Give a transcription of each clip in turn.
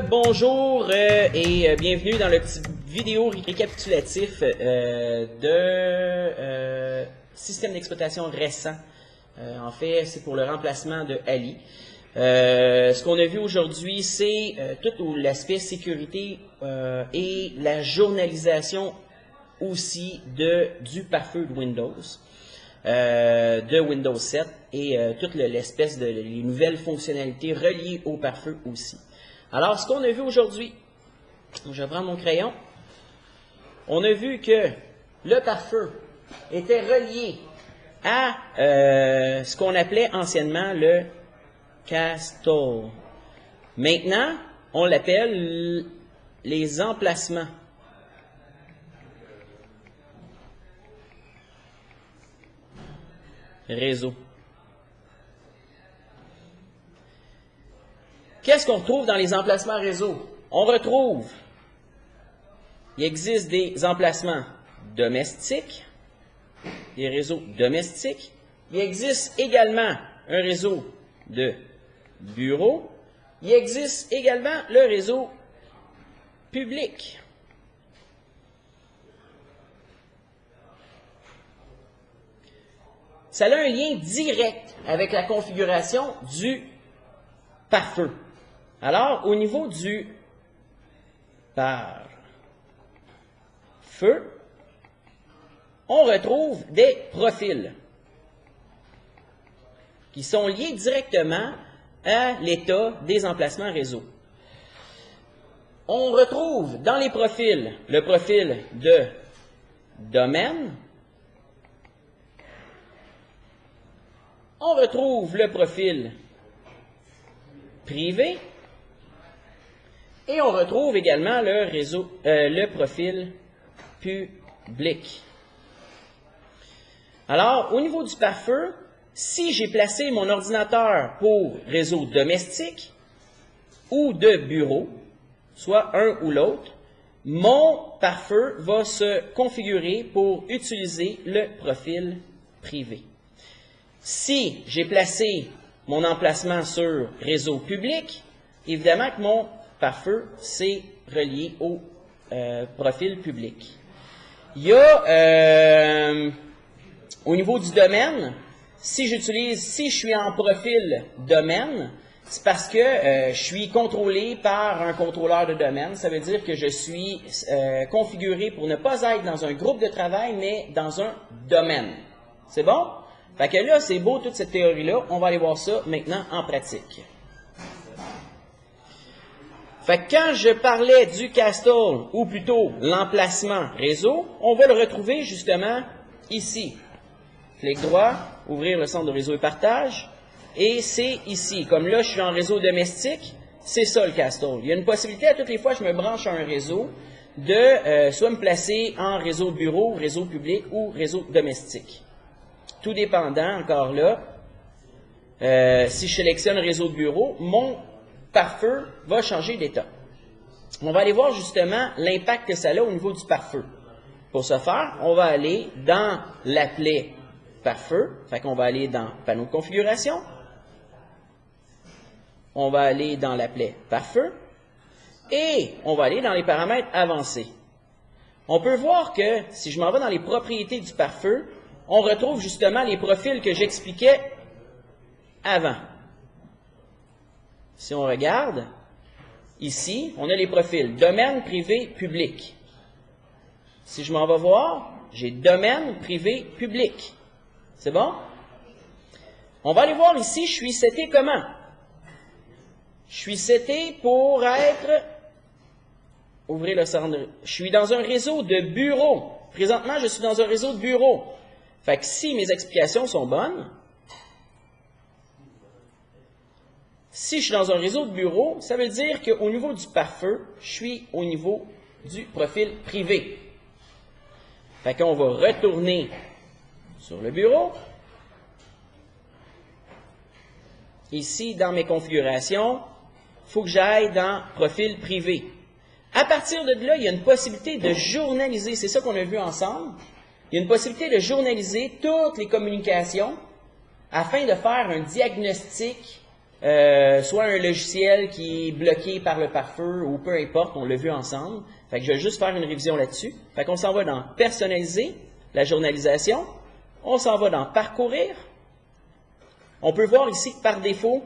Bonjour et bienvenue dans le petit vidéo récapitulatif de système d'exploitation récent. En fait, c'est pour le remplacement de Ali. Ce qu'on a vu aujourd'hui, c'est tout l'aspect sécurité et la journalisation aussi du pare-feu de Windows. De Windows 7 et toute l'espèce de les nouvelles fonctionnalités reliées au pare-feu aussi. Alors, ce qu'on a vu aujourd'hui, je vais prendre mon crayon, on a vu que le pare-feu était relié à ce qu'on appelait anciennement le Castle. Maintenant, on l'appelle les emplacements. Réseau. Qu'est-ce qu'on retrouve dans les emplacements réseau? On retrouve, il existe des emplacements domestiques, des réseaux domestiques. Il existe également un réseau de bureaux. Il existe également le réseau public. Ça a un lien direct avec la configuration du pare-feu. Alors, au niveau du pare-feu, on retrouve des profils qui sont liés directement à l'état des emplacements réseau. On retrouve dans les profils le profil de domaine. On retrouve le profil privé et on retrouve également le profil public. Alors, au niveau du pare-feu, si j'ai placé mon ordinateur pour réseau domestique ou de bureau, soit un ou l'autre, mon pare-feu va se configurer pour utiliser le profil privé. Si j'ai placé mon emplacement sur réseau public, évidemment que mon pare-feu, c'est relié au profil public. Il y a, au niveau du domaine, si je suis en profil domaine, c'est parce que je suis contrôlé par un contrôleur de domaine. Ça veut dire que je suis configuré pour ne pas être dans un groupe de travail, mais dans un domaine. C'est bon? Fait que là, c'est beau toute cette théorie-là. On va aller voir ça maintenant en pratique. Fait que quand je parlais du Castle, ou plutôt l'emplacement réseau, on va le retrouver justement ici. Clic droit, ouvrir le centre de réseau et partage. Et c'est ici. Comme là, je suis en réseau domestique, c'est ça le Castle. Il y a une possibilité à toutes les fois que je me branche à un réseau de soit me placer en réseau bureau, réseau public ou réseau domestique. Tout dépendant, encore là, si je sélectionne réseau de bureau, mon pare-feu va changer d'état. On va aller voir justement l'impact que ça a au niveau du pare-feu. Pour ce faire, on va aller dans l'applet pare-feu. Fait qu'on va aller dans panneau de configuration. On va aller dans l'applet pare-feu. Et on va aller dans les paramètres avancés. On peut voir que si je m'en vais dans les propriétés du pare-feu, on retrouve justement les profils que j'expliquais avant. Si on regarde, ici, on a les profils domaine, privé, public. Si je m'en vais voir, j'ai domaine, privé, public. C'est bon? On va aller voir ici, je suis seté comment? Je suis seté pour être, ouvrez le centre, je suis dans un réseau de bureaux. Présentement, je suis dans un réseau de bureaux. Fait que si mes explications sont bonnes, si je suis dans un réseau de bureaux, ça veut dire qu'au niveau du pare-feu, je suis au niveau du profil privé. Fait qu'on va retourner sur le bureau. Ici, dans mes configurations, il faut que j'aille dans profil privé. À partir de là, il y a une possibilité de journaliser. C'est ça qu'on a vu ensemble. Il y a une possibilité de journaliser toutes les communications afin de faire un diagnostic soit un logiciel qui est bloqué par le pare-feu ou peu importe, on l'a vu ensemble. Fait que je vais juste faire une révision là-dessus. Fait qu'on s'en va dans personnaliser, la journalisation. On s'en va dans parcourir. On peut voir ici que par défaut,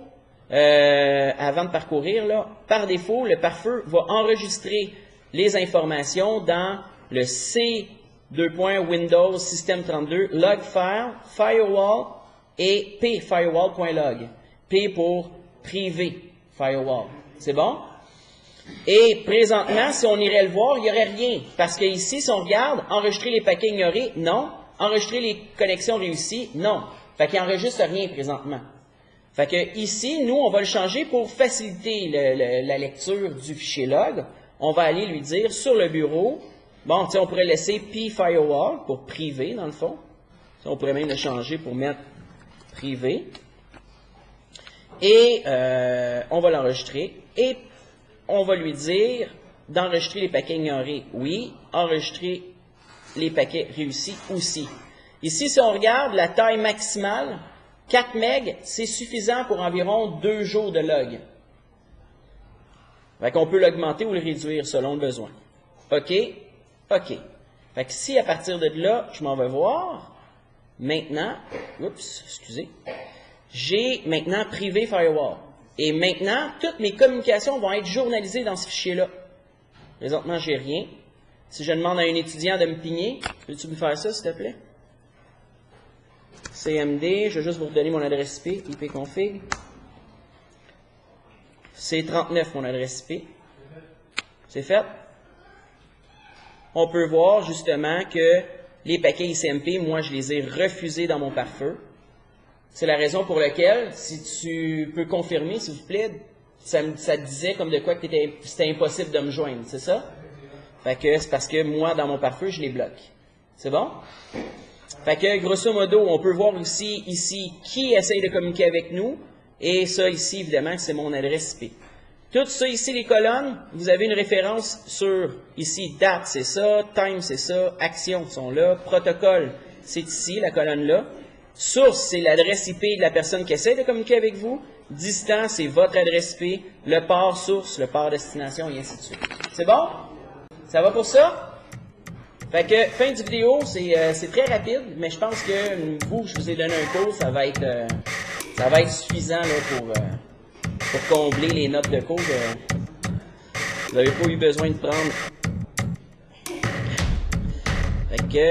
avant de parcourir, là, par défaut, le pare-feu va enregistrer les informations dans le C:2.Windows System 32 log file, firewall et pfirewall.log. P pour privé firewall. C'est bon? Et présentement, si on irait le voir, il n'y aurait rien. Parce que ici, si on regarde, enregistrer les paquets ignorés, non. Enregistrer les connexions réussies, non. Fait qu'il n'enregistre rien présentement. Fait que ici, nous, on va le changer pour faciliter la lecture du fichier log. On va aller lui dire sur le bureau, bon, tu sais, on pourrait laisser pfirewall pour privé, dans le fond. On pourrait même le changer pour mettre privé. Et on va l'enregistrer. Et on va lui dire d'enregistrer les paquets ignorés, oui. Enregistrer les paquets réussis aussi. Ici, si on regarde la taille maximale, 4 MB, c'est suffisant pour environ 2 jours de log. Fait qu'on peut l'augmenter ou le réduire selon le besoin. OK? OK. Fait que si à partir de là, je m'en vais voir, maintenant, oups, excusez, j'ai maintenant privé firewall. Et maintenant, toutes mes communications vont être journalisées dans ce fichier-là. Présentement, j'ai rien. Si je demande à un étudiant de me pigner, peux-tu me faire ça, s'il te plaît? CMD, je vais juste vous redonner mon adresse IP, ipconfig. C'est 39 mon adresse IP. C'est fait. On peut voir justement que les paquets ICMP, moi je les ai refusés dans mon pare-feu. C'est la raison pour laquelle, si tu peux confirmer, s'il vous plaît, ça disait comme de quoi que c'était impossible de me joindre, c'est ça? Fait que c'est parce que moi, dans mon pare-feu, je les bloque. C'est bon? Fait que, grosso modo, on peut voir aussi, ici, qui essaye de communiquer avec nous. Et ça, ici, évidemment, c'est mon adresse IP. Tout ça, ici, les colonnes, vous avez une référence sur, ici, date, c'est ça, time, c'est ça, actions sont là, protocole, c'est ici, la colonne là. Source, c'est l'adresse IP de la personne qui essaie de communiquer avec vous. Distance, c'est votre adresse IP. Le port source, le port destination, et ainsi de suite. C'est bon? Ça va pour ça? Fait que, fin du vidéo, c'est très rapide, mais je pense que vous, je vous ai donné un cours, ça va être suffisant là, pour combler les notes de cours. Vous n'avez pas eu besoin de prendre. Fait que...